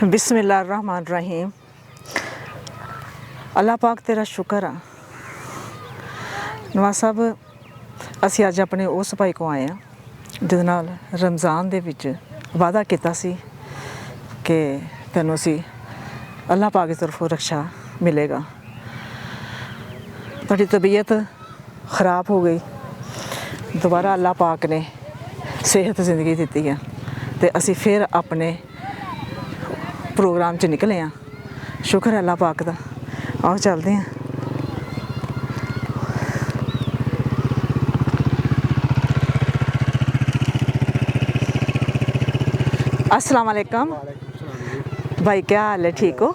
बिस्मिल्लाहिर्रहमानिर्रहीम। अल्लाह पाक तेरा शुक्र आ नवाज साहब, ਅਸੀਂ ਅੱਜ ਆਪਣੇ ਉਸ ਭਾਈ ਕੋ ਆਏ ਹਾਂ ਜਿਹਦੇ ਨਾਲ ਰਮਜ਼ਾਨ ਦੇ ਵਿੱਚ ਵਾਅਦਾ ਕੀਤਾ ਸੀ ਕਿ ਤੈਨੂੰ ਅਸੀਂ ਅੱਲਾਹ ਪਾਕ ਦੀ ਤਰਫੋਂ ਰਕਸ਼ਾ ਮਿਲੇਗਾ। ਤੁਹਾਡੀ ਤਬੀਅਤ ख़राब हो गई, दोबारा अल्लाह पाक ने सेहत जिंदगी दी है तो असी फिर अपने प्रोग्राम च निकले हाँ। शुक्र है अल्लाह पाक दा। आओ चलते हैं। अस्सलाम वालेकुम भाई, क्या हाल है? ठीक हो?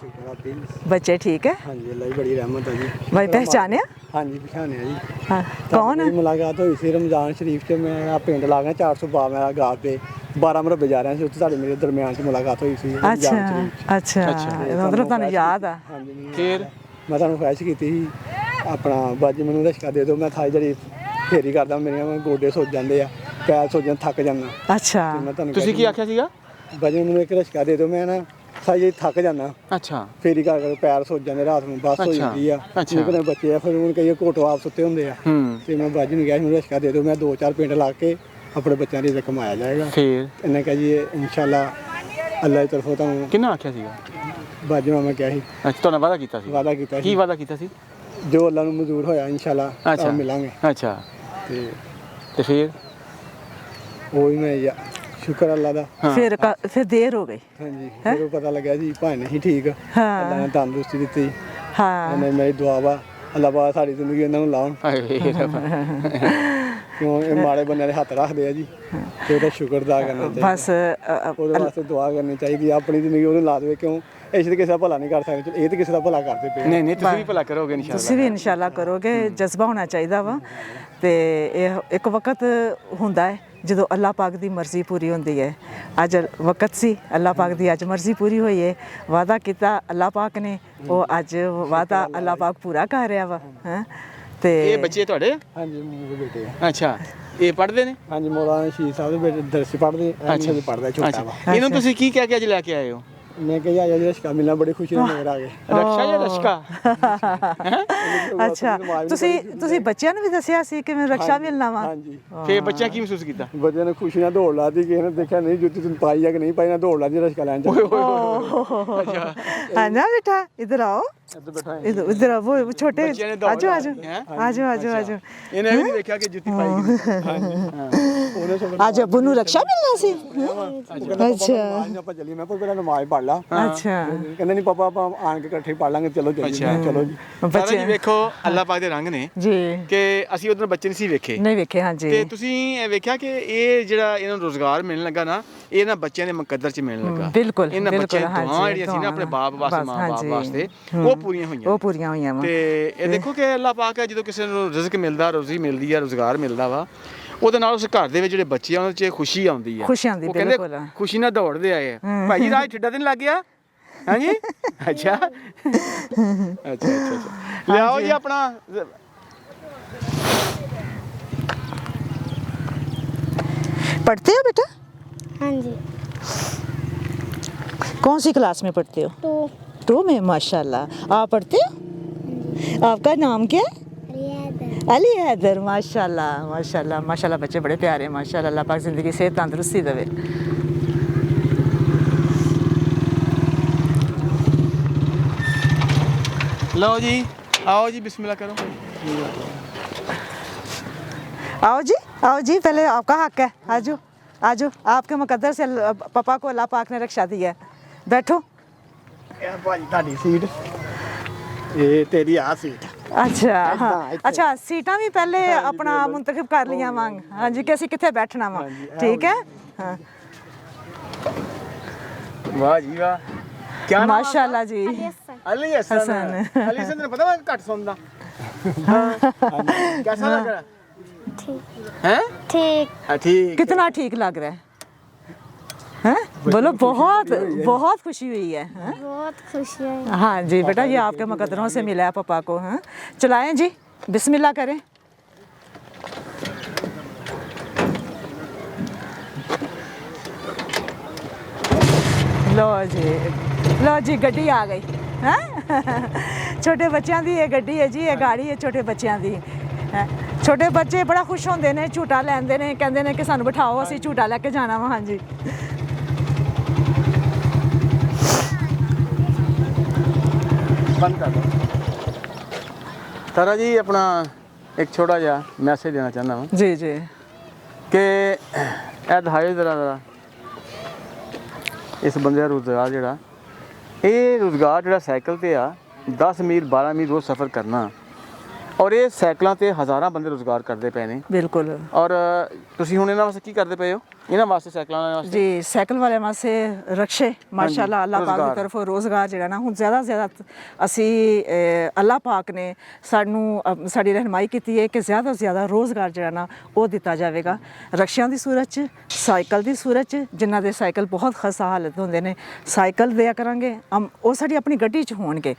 बच्चे ठीक है? हाँ जी, अल्लाह की बड़ी रहमत है जी। भाई पहचाने? हाँ जी, पहचाने जी। हाँ, कौन है? मुलाकात हुई सी रमजान शरीफ च। मैं पिंड ला गया 400 मेरा गाँव पे 12 मरबे जा रहे थे, मेरे दरम्यान च मुलाकात हुई सी। अच्छा, मतलब तुहानू याद आ? हाँ जी, फिर मैं तुहानू ख्वाहिश की थी अपना बाजी मैनू रश्का दे दो, मैं थाई जड़ी फेरी करदा, मेरे गोडे सुज जाते हैं, पैर सुज जाते, थक जाना। अच्छा, तुसीं की आख्या सीगा? बाजी मैनू एक रश्का दे दो, मैं ना साई जी थक जाना। अच्छा, फेरी कर पैर सुज जाते, रात में बस हो जाती है। निकले बच्चे फिर हूँ कई घोटो आप सुते होंगे आ, तो मैं बाजी ने कहा मैंने रश्का दे दो, मैं 2-4 पिंड ला के अपने बच्चों की कमाया जाएगा। फिर इन्हें कहा जी इंशाल्लाह अल्लाह की तरफों तुहानू किन्ना आख्या सीगा? बाजी ने मैं कहा सी। अच्छा, तुहानू वादा कीता सी? वादा कीता की वादा कीता सी? जो अल्लाह नू मंजूर होया इंशाल्लाह अच्छा मिलांगे। अच्छा, ते फिर वो ही मैं शुक्र अल्लाह दा। हाँ। फिर देर हो गई। हाँ जी, फिर पता लगा जी भाई नहीं ठीक, अल्लाह ने तंदुरुस्ती दी। हाँ, मेरी दुआ वा अल्लाह पाक सारी जिंदगी इन्होंने लाउन, क्यों ये माड़े बंदे दे हत्थ रखदे आ जी, ते ओहदा शुक्र अदा करना चाहिए। बस ओहदे वास्ते दुआ करनी चाहिए, अपनी जिंदगी ओहने ला देवे। क्यों इस ते किसी दा भला नहीं कर सकदे, ये ते किसी दा भला करदे पे। नहीं नहीं, तुसीं भी भला करोगे इंशाल्लाह। तुसीं भी इंशाल्लाह करोगे, जज्बा होना चाहिए वा। ते एक वक्त हुंदा है ਜਦੋਂ अल्लाह पाक की मर्जी पूरी होती है। अज वक्त सी अल्लाह पाक की अज मर्जी पूरी हुई है। वादा किया अल्लाह पाक ने, वो अज वादा अल्लाह पाक पूरा कर रहा वा। हैं ते ये बच्चे तुहाडे? हाँ जी, मेरे बेटे हैं। अच्छा, ये पढ़दे ने? हाँ जी, मौलाना शहीद साहब दे बेटे दरसी पढ़दे। अच्छा जी, पढ़दा छोटा वा। इन्हों तुसीं की कह के अज लैके आए हो? मैं कहा यार रश्का मिलना बड़ी खुशी ਨਾਲ ਨਜ਼ਰ ਆ ਗਏ। रक्षा या रश्का? अच्छा, ਤੁਸੀਂ ਬੱਚਿਆਂ ਨੂੰ ਵੀ ਦੱਸਿਆ ਸੀ ਕਿ ਮੈਨੂੰ ਰਕਸ਼ਾ ਮਿਲਣਾ ਵਾ? ਹਾਂਜੀ, फिर बच्चा की महसूस किया? ਬੱਚਿਆਂ ਨੇ ਖੁਸ਼ੀ ਨਾਲ ਦੌੜ ਲਾਤੀ, ਕਿਸੇ ਨੇ ਦੇਖਿਆ ਨਹੀਂ ਜੁੱਤੀ ਤੁਸੀਂ ਪਾਈ ਜਾਂ ਕਿ ਨਹੀਂ ਪਾਈ, ਨਾ ਦੌੜ ਲਾਤੀ ਰਸ਼ਕਾ ਲੈਣ ਜਾ। अच्छा, हाँ ना बेटा, इधर आओ, इधर आओ। वो छोटे आजो आजो आजो आजो आजो। इन्हें भी नहीं देखा कि जुत्ती पाई आज अब्बू ਨੂੰ रक्षा मिलना सी। अच्छा ਆਪਾਂ ਚੱਲੀ, ਮੈਂ ਪਹਿਲਾਂ ਨਮਾਜ਼ ਪੜ੍ਹ ਲਾ। अच्छा, ਕਹਿੰਦੇ ਨਹੀਂ ਪਾਪਾ ਆਪਾਂ ਆਣ ਕੇ ਇਕੱਠੇ ਪੜ੍ਹ ਲਾਂਗੇ, ਚਲੋ ਚਲੋ ਜੀ। ਬੱਚੇ ਜੀ ਵੇਖੋ ਅੱਲਾਹ ਪਾਕ ਦੇ ਰੰਗ ਨੇ जी, ਕਿ ਅਸੀਂ ਉਦੋਂ ਬੱਚੇ ਨਹੀਂ ਸੀ ਵੇਖੇ, नहीं वेखे। हाँ जी, ਤੇ ਤੁਸੀਂ ਇਹ ਵੇਖਿਆ ਕਿ ਇਹ ਜਿਹੜਾ ਇਹਨਾਂ ਨੂੰ ਰੋਜ਼ਗਾਰ ਮਿਲਣ ਲੱਗਾ ਨਾ, ਇਹ ਇਹਨਾਂ ਬੱਚਿਆਂ ਦੇ ਮੁਕੱਦਰ 'ਚ ਮਿਲਣ ਲੱਗਾ। बिल्कुल ਇਹਨਾਂ ਬੱਚਿਆਂ बिल्कुल। ਦੀਆਂ ਦੁਆਵਾਂ ਜਿਹੜੀਆਂ ਸੀ ਨਾ ਆਪਣੇ ਬਾਪ ਵਾਸਤੇ, ਮਾਂ ਬਾਪ ਵਾਸਤੇ, ਉਹ ਪੂਰੀਆਂ ਹੋਈਆਂ। ਉਹ ਪੂਰੀਆਂ ਹੋਈਆਂ ਵਾ। ਤੇ ਇਹ ਦੇਖੋ ਕਿ ਅੱਲਾਹ ਪਾਕ ਹੈ, ਜਦੋਂ ਕਿਸੇ ਨੂੰ ਰਿਜ਼ਕ ਮਿਲਦਾ, ਰੋਜ਼ੀ ਮਿਲਦੀ ਹੈ, ਰੋਜ਼ਗਾਰ ਮਿਲਦਾ ਵਾ, ਉਹਦੇ ਨਾਲ ਉਸ ਘਰ ਦੇ ਵਿੱਚ ਜਿਹੜੇ ਬੱਚੇ ਆ ਉਹਨਾਂ 'ਚ ਖੁਸ਼ੀ ਆਉਂਦੀ ਹੈ। ਖੁਸ਼ੀ ਆਉਂਦੀ, ਉਹ ਕਹਿੰਦੇ ਬਿਲਕੁਲ। ਖੁਸ਼ੀ ਨਾਲ ਦੌੜਦੇ ਆਏ ਆ, ਭਾਈ ਜੀ ਰਾਹ ਠੇਡਾ ਤੇ ਨਹੀਂ ਲੱਗ ਗਿਆ? ਹਾਂਜੀ, ਅੱਛਾ ਅੱਛਾ ਅੱਛਾ ਅੱਛਾ, ਲਿਆਓ ਜੀ ਆਪਣਾ। पढ़ते हो बेटा? हाँ जी, कौन सी क्लास में पढ़ते हो? 2 में? माशाल्लाह। आप पढ़ते हो? आपका नाम क्या है? अली हैदर। माशाल्लाह माशाल्लाह माशाल्लाह, बच्चे बड़े प्यारे हैं माशाल्लाह। अल्लाह पाक ज़िंदगी सेहत तंदुरुस्ती देवे। लो जी, आओ जी, बिस्मिल्लाह करो। आओ जी, पहले आपका हक है, आजो आजो। आपके मुकद्दर से पापा को अल्लाह पाक ने रक्षा दी है। बैठो। ਭਾਜੀ ਤੁਹਾਡੀ ਸੀਟ, ਇਹ ਤੇਰੀ ਆ ਸੀਟ। अच्छा हाँ, अच्छा सीटा भी पहले अपना मुंतखब कर लिया वांग। हाँ जी, कि असीं कित्थे बैठना वा, ठीक है। हाँ वाह जी वाह, क्या नाम? माशाल्लाह जी। अली हसन। अली हसन ने पता मैं घट सुनदा। कैसा लग रहा है? हैं? ठीक। हाँ ठीक। कितना ठीक लग रहा है? हैं? बोलो, बहुत बहुत खुशी हुई है। हैं? बहुत खुशी है। हाँ जी बेटा, ये आपके मुकद्दरों से मिला है पापा को। हैं? चलाएं जी, बिस्मिल्लाह करें। लो जी, ਲਓ ਜੀ ਗੱਡੀ ਆ ਗਈ ਹੈ ਛੋਟੇ ਬੱਚਿਆਂ ਦੀ ਇਹ ਗੱਡੀ ਹੈ ਜੀ, ਇਹ ਗਾੜੀ ਹੈ ਛੋਟੇ ਬੱਚਿਆਂ ਦੀ ਹੈਂ। ਛੋਟੇ ਬੱਚੇ ਬੜਾ ਖੁਸ਼ ਹੁੰਦੇ ਨੇ, ਝੂਟਾ ਲੈਂਦੇ ਨੇ, ਕਹਿੰਦੇ ਨੇ ਕਿ ਸਾਨੂੰ ਬਿਠਾਓ, ਅਸੀਂ ਝੂਟਾ ਲੈ ਕੇ ਜਾਣਾ ਵਾ। ਹਾਂਜੀ ਬੰਦ ਕਰ ਦੋ। ਤਾਰਾ ਜੀ ਆਪਣਾ ਇੱਕ ਛੋਟਾ ਜਿਹਾ ਮੈਸੇਜ ਦੇਣਾ ਚਾਹੁੰਦਾ ਹਾਂ ਜੀ ਜੀ ਕਿ ਇਹ ਦਿਖਾਇਓ ਜ਼ਰਾ ਇਸ ਬੰਦੇ ਦਾ ਰੁਜ਼ਗਾਰ ਜਿਹੜਾ, ਇਹ ਰੁਜ਼ਗਾਰ ਜਿਹੜਾ ਸਾਈਕਲ ਤੇ ਆ 10 ਮੀਲ 12 ਮੀਲ ਰੋਜ਼ ਸਫ਼ਰ ਕਰਨਾ, ਔਰ ਇਹ ਸਾਈਕਲਾਂ ਤੇ ਹਜ਼ਾਰਾਂ ਬੰਦੇ ਰੁਜ਼ਗਾਰ ਕਰਦੇ ਪਏ ਨੇ। ਬਿਲਕੁਲ। ਔਰ ਤੁਸੀਂ ਹੁਣ ਇਹਨਾਂ ਵਾਸਤੇ ਕੀ ਕਰਦੇ ਪਏ ਹੋ? ਇਹਨਾਂ ਵਾਸਤੇ, ਸਾਈਕਲਾਂ ਵਾਸਤੇ ਜੀ ਸਾਈਕਲ ਵਾਲਿਆਂ ਵਾਸਤੇ ਰਕਸ਼ੇ ਮਾਸ਼ਾਅੱਲਾ ਅੱਲਾਹ ਪਾਕ ਦੀ ਤਰਫੋਂ ਰੋਜ਼ਗਾਰ ਜਿਹੜਾ ਨਾ ਹੁਣ ਜ਼ਿਆਦਾ ਅਸੀਂ ਅੱਲਾਹ ਪਾਕ ਨੇ ਸਾਨੂੰ ਸਾਡੀ ਰਹਿਨਮਾਈ ਕੀਤੀ ਹੈ ਕਿ ਜ਼ਿਆਦਾ ਤੋਂ ਜ਼ਿਆਦਾ ਰੋਜ਼ਗਾਰ ਜਿਹੜਾ ਨਾ ਉਹ ਦਿੱਤਾ ਜਾਵੇਗਾ ਰਕਸ਼ਿਆਂ ਦੀ ਸੂਰਤ 'ਚ, ਸਾਈਕਲ ਦੀ ਸੂਰਤ 'ਚ। ਜਿਨ੍ਹਾਂ ਦੇ ਸਾਈਕਲ ਬਹੁਤ ਖਸਤਾ ਹਾਲਤ ਹੁੰਦੇ ਨੇ ਸਾਈਕਲ ਦਿਆ ਕਰਾਂਗੇ, ਉਹ ਸਾਡੀ ਆਪਣੀ ਗੱਡੀ 'ਚ ਹੋਣਗੇ।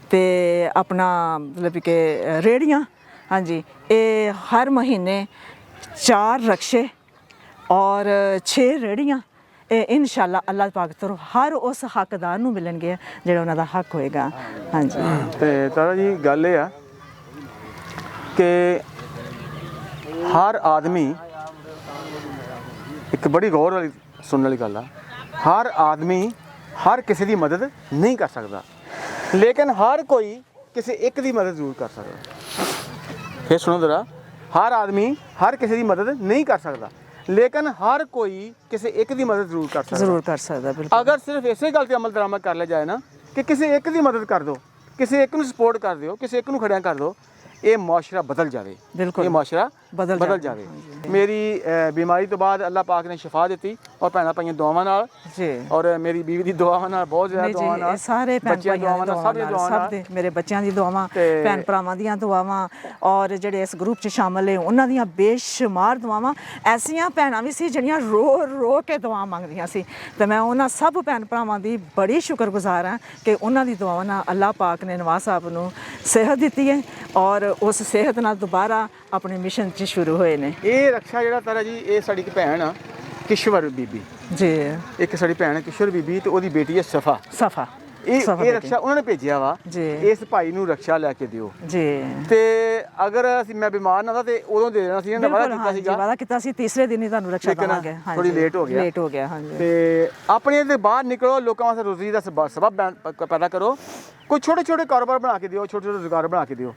ਤੇ ਆਪਣਾ ਮਤਲਬ ਕਿ ਰੇਹੜੀਆਂ, ਹਾਂਜੀ, ਇਹ ਹਰ ਮਹੀਨੇ 4 ਰਕਸ਼ੇ ਔਰ 6 ਰੇਹੜੀਆਂ ਇਹ ਇਨਸ਼ਾਅੱਲਾ ਅੱਲਾਹ ਪਾਕ ਤਰਫੋਂ ਹਰ ਉਸ ਹੱਕਦਾਰ ਨੂੰ ਮਿਲਣਗੇ ਜਿਹੜਾ ਉਹਨਾਂ ਦਾ ਹੱਕ ਹੋਏਗਾ। ਹਾਂਜੀ ਤੇ ਤਾਰਾ ਜੀ ਗੱਲ ਇਹ ਆ ਕਿ ਹਰ ਆਦਮੀ, ਇੱਕ ਬੜੀ ਗੌਰ ਵਾਲੀ ਸੁਣਨ ਵਾਲੀ ਗੱਲ ਆ, ਹਰ ਆਦਮੀ ਹਰ ਕਿਸੇ ਦੀ ਮਦਦ ਨਹੀਂ ਕਰ ਸਕਦਾ, ਲੇਕਿਨ ਹਰ ਕੋਈ ਕਿਸੇ ਇੱਕ ਦੀ ਮਦਦ ਜ਼ਰੂਰ ਕਰ ਸਕਦਾ। ਫਿਰ ਸੁਣੋ ਜ਼ਰਾ, ਹਰ ਆਦਮੀ ਹਰ ਕਿਸੇ ਦੀ ਮਦਦ ਨਹੀਂ ਕਰ ਸਕਦਾ, ਲੇਕਿਨ ਹਰ ਕੋਈ ਕਿਸੇ ਇੱਕ ਦੀ ਮਦਦ ਜ਼ਰੂਰ ਕਰ ਸਕਦਾ। ਬਿਲਕੁਲ। ਅਗਰ ਸਿਰਫ ਇਸੇ ਗੱਲ ਤੇ ਅਮਲ ਦਰਾਮਦ ਕਰ ਲਿਆ ਜਾਏ ਨਾ ਕਿ ਕਿਸੇ ਇੱਕ ਦੀ ਮਦਦ ਕਰ ਦਿਓ, ਕਿਸੇ ਇੱਕ ਨੂੰ ਸਪੋਰਟ ਕਰ ਦਿਓ, ਕਿਸੇ ਇੱਕ ਨੂੰ ਖੜਿਆ ਕਰ ਦਿਓ, ਇਹ ਮੁਆਸ਼ਰਾ ਬਦਲ ਜਾਵੇ। ਬਿਲਕੁਲ ਇਹ ਮੁਆਸ਼ਰਾ ਬਦਲ ਜਾਵੇ। ਮੇਰੀ ਬਿਮਾਰੀ ਤੋਂ ਬਾਅਦ ਅੱਲਾਹ ਪਾਕ ਨੇ ਸ਼ਿਫਾ ਦਿੱਤੀ, ਔਰ ਭੈਣਾਂ ਭਾਈਆਂ ਦੁਆਵਾਂ ਨਾਲ ਜੀ, ਔਰ ਮੇਰੀ ਬੀਵੀ ਦੀ ਦੁਆਵਾਂ ਨਾਲ, ਬਹੁਤ ਜ਼ਿਆਦਾ ਦੁਆਵਾਂ ਨਾਲ, ਸਾਰੇ ਭੈਣ ਭਾਈਆਂ ਦੀ ਦੁਆਵਾਂ ਨਾਲ, ਸਭ ਦੇ ਮੇਰੇ ਬੱਚਿਆਂ ਦੀ ਦੁਆਵਾਂ, ਭੈਣ ਭਰਾਵਾਂ ਦੀਆਂ ਦੁਆਵਾਂ, ਔਰ ਜਿਹੜੇ ਇਸ ਗਰੁੱਪ 'ਚ ਸ਼ਾਮਲ ਨੇ ਉਹਨਾਂ ਦੀਆਂ ਬੇਸ਼ੁਮਾਰ ਦੁਆਵਾਂ। ਐਸੀਆਂ ਭੈਣਾਂ ਵੀ ਸੀ ਜਿਹੜੀਆਂ ਰੋ ਕੇ ਦੁਆ ਮੰਗਦੀਆਂ ਸੀ, ਤੇ ਮੈਂ ਉਹਨਾਂ ਸਭ ਭੈਣ ਭਰਾਵਾਂ ਦੀ ਬੜੀ ਸ਼ੁਕਰਗੁਜ਼ਾਰ ਹਾਂ ਕਿ ਉਹਨਾਂ ਦੀ ਦੁਆਵਾਂ ਨਾਲ ਅੱਲਾਹ ਪਾਕ ਨੇ ਨਵਾਜ਼ ਸਾਹਿਬ ਨੂੰ ਸਿਹਤ ਦਿੱਤੀ ਹੈ, ਔਰ ਉਸ ਸਿਹਤ ਨਾਲ ਦੁਬਾਰਾ ਆਪਣੇ ਮਿਸ਼ਨ 'ਚ ਸ਼ੁਰੂ ਹੋਏ ਨੇ। ਇਹ ਰਕਸ਼ਾ ਜਿਹੜਾ ਤਾਰਾ ਜੀ, ਇਹ ਸਾਡੀ ਇੱਕ ਭੈਣ ਆ ਕਿਸ਼ਵਰ ਬੀਬੀ ਜੀ, ਇੱਕ ਸਾਡੀ ਭੈਣ ਹੈ ਕਿਸ਼ਵਰ ਬੀਬੀ, ਤੇ ਉਹਦੀ ਬੇਟੀ ਹੈ ਸਫਾ। ਇਹ ਰਕਸ਼ਾ ਉਹਨਾਂ ਨੇ ਭੇਜਿਆ ਵਾ ਜੀ, ਇਸ ਭਾਈ ਨੂੰ ਰਕਸ਼ਾ ਲੈ ਕੇ ਦਿਓ ਜੀ। ਤੇ ਅਗਰ ਮੈਂ ਬਿਮਾਰ ਨਾ ਹੁੰਦਾ ਤੇ ਉਦੋਂ ਦੇ ਦੇਣਾ ਸੀ, ਇਹਨਾਂ ਨੇ ਵਾਅਦਾ ਕੀਤਾ ਸੀ ਤੀਸਰੇ ਦਿਨ ਹੀ ਤੁਹਾਨੂੰ ਰਕਸ਼ਾ ਦੇਵਾਂਗੇ। ਥੋੜੀ ਲੇਟ ਹੋ ਗਿਆ। ਹਾਂਜੀ। ਤੇ ਆਪਣੇ ਦੇ ਬਾਹਰ ਨਿਕਲੋ, ਲੋਕਾਂ ਵਾਸਤੇ ਰੋਜ਼ੀ ਦਾ ਸਬਬ ਪੈਦਾ ਕਰੋ, ਕੋਈ ਛੋਟੇ ਕਾਰੋਬਾਰ ਬਣਾ ਕੇ ਦਿਓ, ਛੋਟੇ ਰੁਜ਼ਗਾਰ ਬਣਾ ਕੇ ਦਿਓ,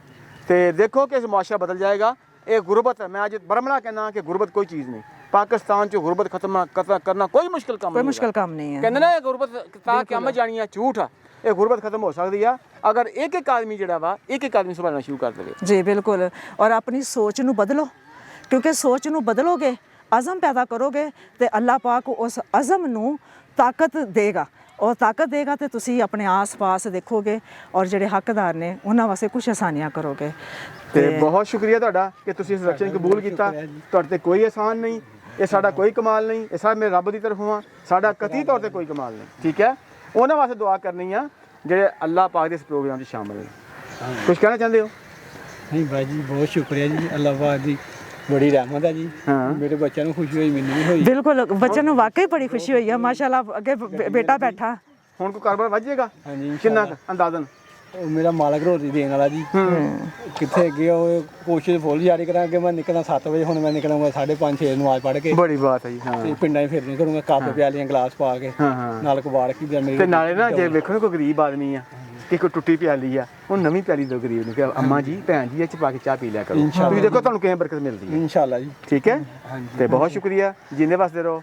ਤੇ ਦੇਖੋ ਕਿ ਮੁਆਸ਼ਰਾ ਬਦਲ ਜਾਏਗਾ। ਇਹ ਗੁਰਬਤ, ਮੈਂ ਅੱਜ ਬਰਮਲਾ ਕਹਿਣਾ ਕਿ ਗੁਰਬਤ ਕੋਈ ਚੀਜ਼ ਨਹੀਂ। ਪਾਕਿਸਤਾਨ 'ਚ ਗੁਰਬਤ ਖਤਮ ਕਰਨਾ ਕੋਈ ਮੁਸ਼ਕਿਲ ਕੰਮ ਨਹੀਂ ਹੈ। ਕਹਿੰਦੇ ਨਾ ਇਹ ਗੁਰਬਤ ਤਾਂ ਕਿਆਮਤ ਜਾਣੀ ਆ, ਝੂਠ ਆ। ਇਹ ਗੁਰਬਤ ਖਤਮ ਹੋ ਸਕਦੀ ਆ ਅਗਰ ਇੱਕ ਆਦਮੀ ਜਿਹੜਾ ਵਾ ਇੱਕ ਆਦਮੀ ਸੰਭਾਲਣਾ ਸ਼ੁਰੂ ਕਰ ਦੇਵੇ। ਜੀ ਬਿਲਕੁਲ। ਔਰ ਆਪਣੀ ਸੋਚ ਨੂੰ ਬਦਲੋ, ਕਿਉਂਕਿ ਸੋਚ ਨੂੰ ਬਦਲੋਗੇ, ਅਜ਼ਮ ਪੈਦਾ ਕਰੋਗੇ, ਤੇ ਅੱਲਾਹ ਪਾਕ ਉਸ ਅਜ਼ਮ ਨੂੰ ਤਾਕਤ ਦੇਗਾ, ਔਰ ਤਾਕਤ ਦੇਗਾ ਤੇ ਤੁਸੀਂ ਆਪਣੇ ਆਸ-ਪਾਸ ਦੇਖੋਗੇ, ਔਰ ਜਿਹੜੇ ਹੱਕਦਾਰ ਨੇ ਉਹਨਾਂ ਵਾਸਤੇ ਕੁਝ ਆਸਾਨੀਆਂ ਕਰੋਗੇ। ਤੇ ਬਹੁਤ ਸ਼ੁਕਰੀਆ ਤੁਹਾਡਾ ਕਿ ਤੁਸੀਂ ਇਸ ਰਕਸ਼ੇ ਨੂੰ ਕਬੂਲ ਕੀਤਾ। ਤੁਹਾਡੇ ਤੇ ਕੋਈ ਆਸਾਨ ਨਹੀਂ, ਇਹ ਸਾਡਾ ਕੋਈ ਕਮਾਲ ਨਹੀਂ, ਇਹ ਸਭ ਮੇਰੇ ਰੱਬ ਦੀ ਤਰਫੋਂ ਆ, ਸਾਡਾ ਕਤੀ ਤੌਰ ਤੇ ਕੋਈ ਕਮਾਲ ਨਹੀਂ। ਠੀਕ ਹੈ, ਉਹਨਾਂ ਵਾਸਤੇ ਦੁਆ ਕਰਨੀ ਆ ਜਿਹੜੇ ਅੱਲਾਹ ਪਾਕ ਦੇ ਇਸ ਪ੍ਰੋਗਰਾਮ 'ਚ ਸ਼ਾਮਲ ਨੇ। ਕੁਝ ਕਹਿਣਾ ਚਾਹੁੰਦੇ ਹੋ? ਨਹੀਂ ਬਾਈ ਜੀ, ਬਹੁਤ ਸ਼ੁਕਰੀਆ ਜੀ, ਅੱਲਾਹ ਪਾਕ ਦੀ ਬੜੀ ਰਹਿਮਤ ਹੈ ਜੀ। ਮੇਰੇ ਬੱਚਿਆਂ ਨੂੰ ਖੁਸ਼ੀ ਹੋਈ, ਮੈਨੂੰ ਵੀ ਹੋਈ। ਬਿਲਕੁਲ, ਬੱਚਿਆਂ ਨੂੰ ਵਾਕਈ ਬੜੀ ਖੁਸ਼ੀ ਹੋਈ ਹੈ ਮਾਸ਼ਾਅੱਲਾ। ਅੱਗੇ ਬੇਟਾ ਬੈਠਾ, ਹੁਣ ਕੋਈ ਕਾਰੋਬਾਰ ਵੱਧ ਜਾਏਗਾ? ਹਾਂਜੀ, ਕਿੰਨਾ ਅੰਦਾਜ਼ਨ? ਉਹ ਮੇਰਾ ਮਾਲਕ ਰੋਟੀ ਦੇਣ ਵਾਲਾ ਜੀ। ਕਿੱਥੇ ਅੱਗੇ ਉਹ ਕੋਸ਼ਿਸ਼ ਫੁੱਲ ਜਾਰੀ ਕਰਾਂਗੇ। ਮੈਂ ਨਿਕਲਣਾ 7 ਵਜੇ, ਹੁਣ ਮੈਂ ਨਿਕਲਾਂਗਾ 5:30 6 ਨਮਾਜ਼ ਪੜ੍ਹ ਕੇ। ਬੜੀ ਬਾਤ ਹੈ ਜੀ। ਹਾਂ, ਤੇ ਪਿੰਡਾਂ 'ਚ ਫਿਰਨੀ ਕਰੂੰਗਾ, ਕੱਪ ਪਿਆਲੀਆਂ ਗਲਾਸ ਪਾ ਕੇ, ਨਾਲ ਕਬਾੜ ਕੀ ਦੇ ਮੇਰੇ। ਤੇ ਨਾਲੇ ਨਾ ਜੇ ਵੇਖੋ ਕੋਈ ਗਰੀਬ ਆਦਮੀ ਆ ਕਿ ਕੋਈ ਟੁੱਟੀ ਪਿਆਲੀ ਆ, ਉਹ ਨਵੀਂ ਪਿਆਲੀ ਦੋ ਗਰੀਬ ਨੂੰ ਕਿ ਅੰਮਾ ਜੀ, ਭੈਣ ਜੀ, ਇਹ 'ਚ ਪਾ ਕੇ ਚਾਹ ਪੀ ਲਿਆ ਕਰੋ। ਤੁਸੀਂ ਦੇਖੋ ਤੁਹਾਨੂੰ ਕਿਵੇਂ ਬਰਕਤ ਮਿਲਦੀ ਹੈ। ਇਨਸ਼ਾਅੱਲਾ ਜੀ। ਠੀਕ ਹੈ, ਤੇ ਬਹੁਤ ਸ਼ੁਕਰੀਆ, ਜਿੰਨੇ ਵਾਸਤੇ ਰਹੋ।